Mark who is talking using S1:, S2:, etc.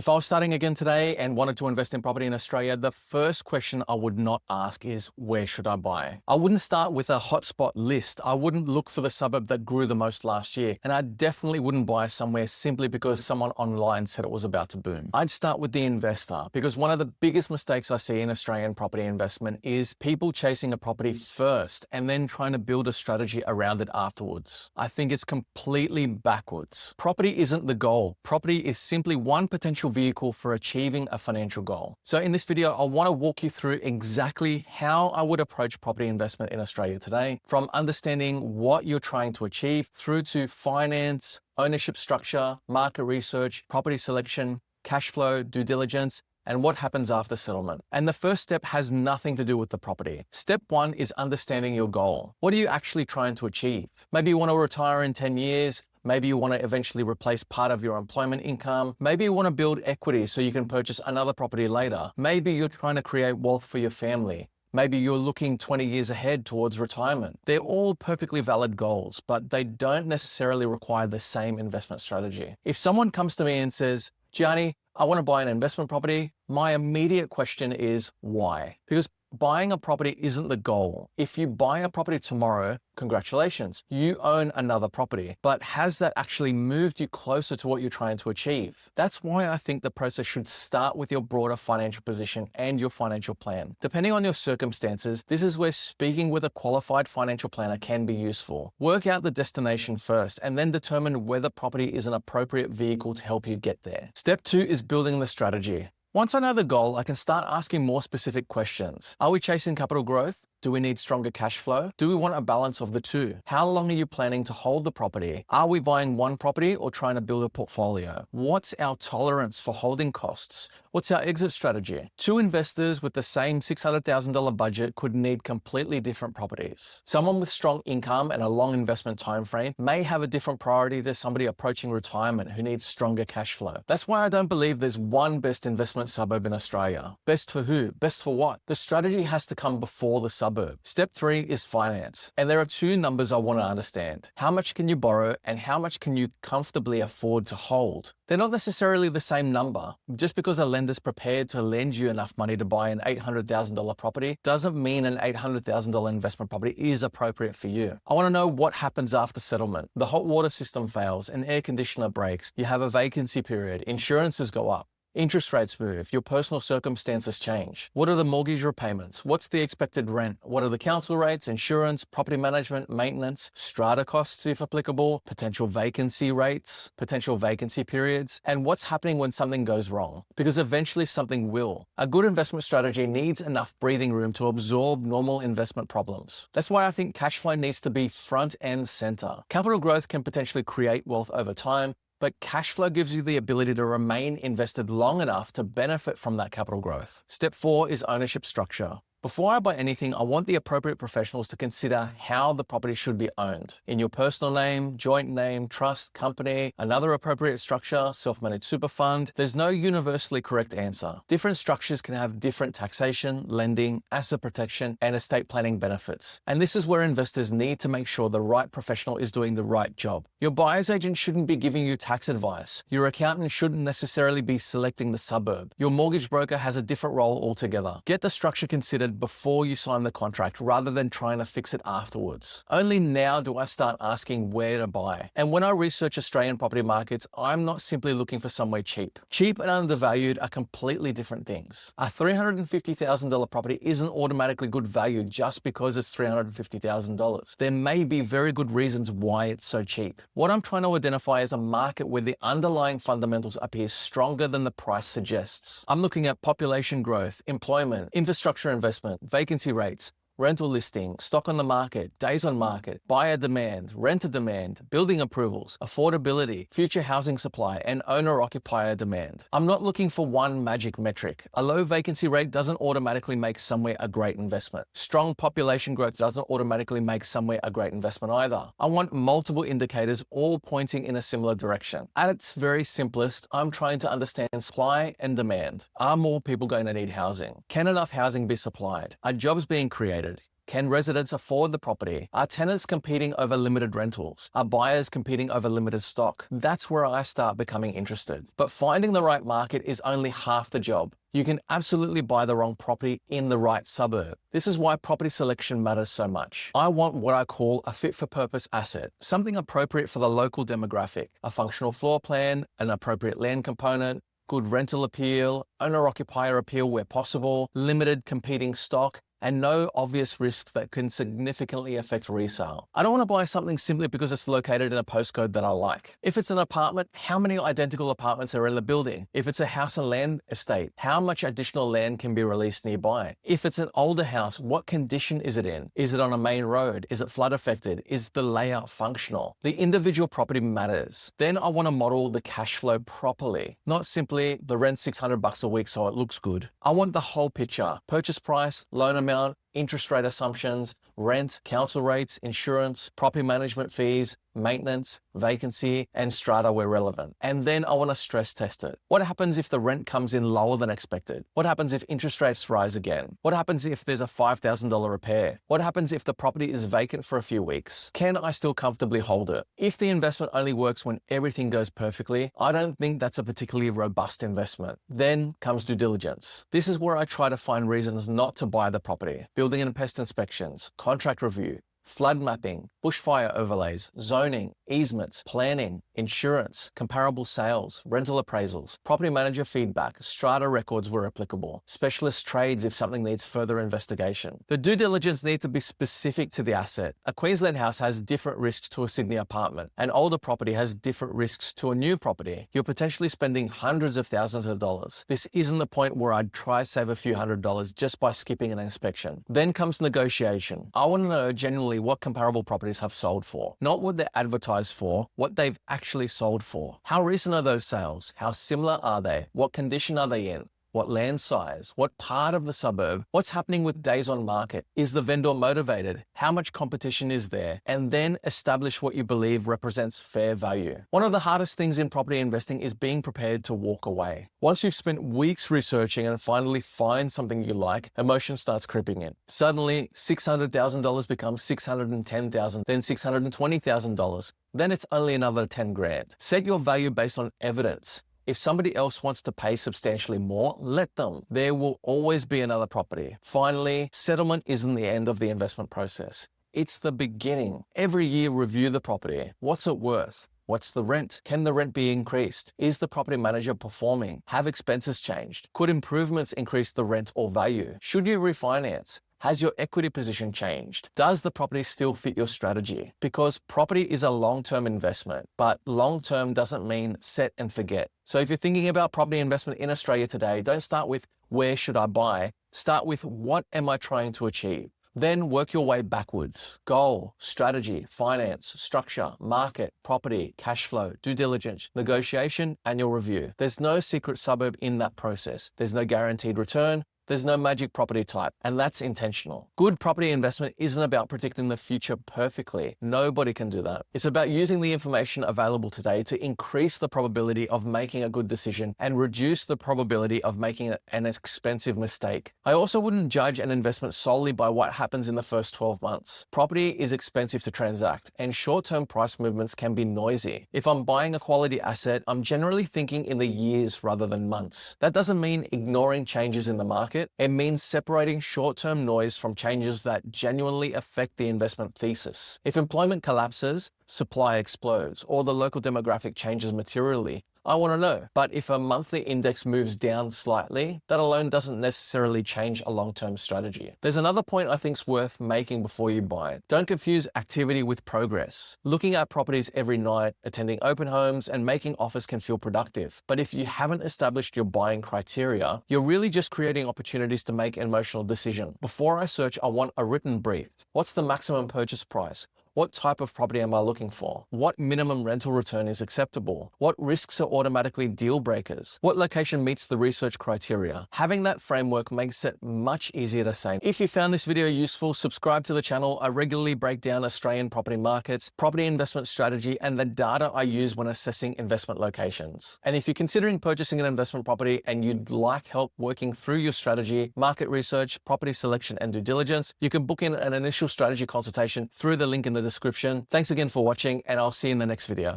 S1: If I was starting again today and wanted to invest in property in Australia, the first question I would not ask is, where should I buy? I wouldn't start with a hotspot list. I wouldn't look for the suburb that grew the most last year. And I definitely wouldn't buy somewhere simply because someone online said it was about to boom. I'd start with the investor, because one of the biggest mistakes I see in Australian property investment is people chasing a property first and then trying to build a strategy around it afterwards. I think it's completely backwards. Property isn't the goal. Property is simply one potential vehicle for achieving a financial goal. So in this video, I want to walk you through exactly how I would approach property investment in Australia today, from understanding what you're trying to achieve through to finance, ownership structure, market research, property selection, cash flow, due diligence, and what happens after settlement. And the first step has nothing to do with the property. Step one is understanding your goal. What are you actually trying to achieve? Maybe you want to retire in 10 years. Maybe you want to eventually replace part of your employment income. Maybe you want to build equity so you can purchase another property later. Maybe you're trying to create wealth for your family. Maybe you're looking 20 years ahead towards retirement. They're all perfectly valid goals, but they don't necessarily require the same investment strategy. If someone comes to me and says, Gianni, I want to buy an investment property, my immediate question is why? Because buying a property isn't the goal. If you buy a property tomorrow, congratulations, you own another property. But has that actually moved you closer to what you're trying to achieve? That's why I think the process should start with your broader financial position and your financial plan. Depending on your circumstances, this is where speaking with a qualified financial planner can be useful. Work out the destination first and then determine whether property is an appropriate vehicle to help you get there. Step two is building the strategy. Once I know the goal, I can start asking more specific questions. Are we chasing capital growth? Do we need stronger cash flow? Do we want a balance of the two? How long are you planning to hold the property? Are we buying one property or trying to build a portfolio? What's our tolerance for holding costs? What's our exit strategy? Two investors with the same $600,000 budget could need completely different properties. Someone with strong income and a long investment time frame may have a different priority to somebody approaching retirement who needs stronger cash flow. That's why I don't believe there's one best investment suburb in Australia. Best for who? Best for what? The strategy has to come before the suburb. Step three is finance. And there are two numbers I want to understand. How much can you borrow and how much can you comfortably afford to hold? They're not necessarily the same number. Just because a lender's prepared to lend you enough money to buy an $800,000 property doesn't mean an $800,000 investment property is appropriate for you. I want to know what happens after settlement. The hot water system fails, an air conditioner breaks, you have a vacancy period, insurances go up. Interest rates move, your personal circumstances change. What are the mortgage repayments? What's the expected rent? What are the council rates, insurance, property management, maintenance, strata costs if applicable, potential vacancy rates, potential vacancy periods, and what's happening when something goes wrong? Because eventually something will. A good investment strategy needs enough breathing room to absorb normal investment problems. That's why I think cash flow needs to be front and center. Capital growth can potentially create wealth over time, but cash flow gives you the ability to remain invested long enough to benefit from that capital growth. Step four is ownership structure. Before I buy anything, I want the appropriate professionals to consider how the property should be owned. In your personal name, joint name, trust, company, another appropriate structure, self-managed super fund. There's no universally correct answer. Different structures can have different taxation, lending, asset protection, and estate planning benefits. And this is where investors need to make sure the right professional is doing the right job. Your buyer's agent shouldn't be giving you tax advice. Your accountant shouldn't necessarily be selecting the suburb. Your mortgage broker has a different role altogether. Get the structure considered before you sign the contract rather than trying to fix it afterwards. Only now do I start asking where to buy. And when I research Australian property markets, I'm not simply looking for somewhere cheap. Cheap and undervalued are completely different things. A $350,000 property isn't automatically good value just because it's $350,000. There may be very good reasons why it's so cheap. What I'm trying to identify is a market where the underlying fundamentals appear stronger than the price suggests. I'm looking at population growth, employment, infrastructure investment, vacancy rates, rental listing, stock on the market, days on market, buyer demand, renter demand, building approvals, affordability, future housing supply, and owner-occupier demand. I'm not looking for one magic metric. A low vacancy rate doesn't automatically make somewhere a great investment. Strong population growth doesn't automatically make somewhere a great investment either. I want multiple indicators all pointing in a similar direction. At its very simplest, I'm trying to understand supply and demand. Are more people going to need housing? Can enough housing be supplied? Are jobs being created? Can residents afford the property? Are tenants competing over limited rentals? Are buyers competing over limited stock? That's where I start becoming interested. But finding the right market is only half the job. You can absolutely buy the wrong property in the right suburb. This is why property selection matters so much. I want what I call a fit-for-purpose asset, something appropriate for the local demographic, a functional floor plan, an appropriate land component, good rental appeal, owner-occupier appeal where possible, limited competing stock, and no obvious risks that can significantly affect resale. I don't want to buy something simply because it's located in a postcode that I like. If it's an apartment, how many identical apartments are in the building? If it's a house and land estate, how much additional land can be released nearby? If it's an older house, what condition is it in? Is it on a main road? Is it flood affected? Is the layout functional? The individual property matters. Then I want to model the cash flow properly, not simply the rent $600 a week so it looks good. I want the whole picture: purchase price, loan amount, interest rate assumptions, rent, council rates, insurance, property management fees, maintenance, vacancy, and strata where relevant. And then I want to stress test it. What happens if the rent comes in lower than expected? What happens if interest rates rise again? What happens if there's a $5,000 repair? What happens if the property is vacant for a few weeks? Can I still comfortably hold it? If the investment only works when everything goes perfectly, I don't think that's a particularly robust investment. Then comes due diligence. This is where I try to find reasons not to buy the property: building and pest inspections, contract review, flood mapping, bushfire overlays, zoning, easements, planning, insurance, comparable sales, rental appraisals, property manager feedback, strata records where applicable, specialist trades if something needs further investigation. The due diligence needs to be specific to the asset. A Queensland house has different risks to a Sydney apartment. An older property has different risks to a new property. You're potentially spending hundreds of thousands of dollars. This isn't the point where I'd try save a few $100s just by skipping an inspection. Then comes negotiation. I want to know genuinely what comparable properties have sold for, not what they're advertised for, what they've actually sold for. How recent are those sales? How similar are they? What condition are they in? What land size? What part of the suburb? What's happening with days on market? Is the vendor motivated? How much competition is there? And then establish what you believe represents fair value. One of the hardest things in property investing is being prepared to walk away. Once you've spent weeks researching and finally find something you like, emotion starts creeping in. Suddenly, $600,000 becomes $610,000, then $620,000. Then it's only another 10 grand. Set your value based on evidence. If somebody else wants to pay substantially more, let them. There will always be another property. Finally, settlement isn't the end of the investment process. It's the beginning. Every year, review the property. What's it worth? What's the rent? Can the rent be increased? Is the property manager performing? Have expenses changed? Could improvements increase the rent or value? Should you refinance? Has your equity position changed? Does the property still fit your strategy? Because property is a long-term investment, but long-term doesn't mean set and forget. So if you're thinking about property investment in Australia today, don't start with where should I buy? Start with what am I trying to achieve? Then work your way backwards. Goal, strategy, finance, structure, market, property, cash flow, due diligence, negotiation, annual review. There's no secret suburb in that process. There's no guaranteed return. There's no magic property type, and that's intentional. Good property investment isn't about predicting the future perfectly. Nobody can do that. It's about using the information available today to increase the probability of making a good decision and reduce the probability of making an expensive mistake. I also wouldn't judge an investment solely by what happens in the first 12 months. Property is expensive to transact, and short-term price movements can be noisy. If I'm buying a quality asset, I'm generally thinking in the years rather than months. That doesn't mean ignoring changes in the market. It means separating short-term noise from changes that genuinely affect the investment thesis. If employment collapses, supply explodes, or the local demographic changes materially, I want to know. But if a monthly index moves down slightly, that alone doesn't necessarily change a long-term strategy. There's another point I think's worth making before you buy. Don't confuse activity with progress. Looking at properties every night, attending open homes, and making offers can feel productive. But if you haven't established your buying criteria, you're really just creating opportunities to make an emotional decision. Before I search, I want a written brief. What's the maximum purchase price? What type of property am I looking for? What minimum rental return is acceptable? What risks are automatically deal breakers? What location meets the research criteria? Having that framework makes it much easier to say. If you found this video useful, subscribe to the channel. I regularly break down Australian property markets, property investment strategy, and the data I use when assessing investment locations. And if you're considering purchasing an investment property and you'd like help working through your strategy, market research, property selection, and due diligence, you can book in an initial strategy consultation through the link in the description. Thanks again for watching, and I'll see you in the next video.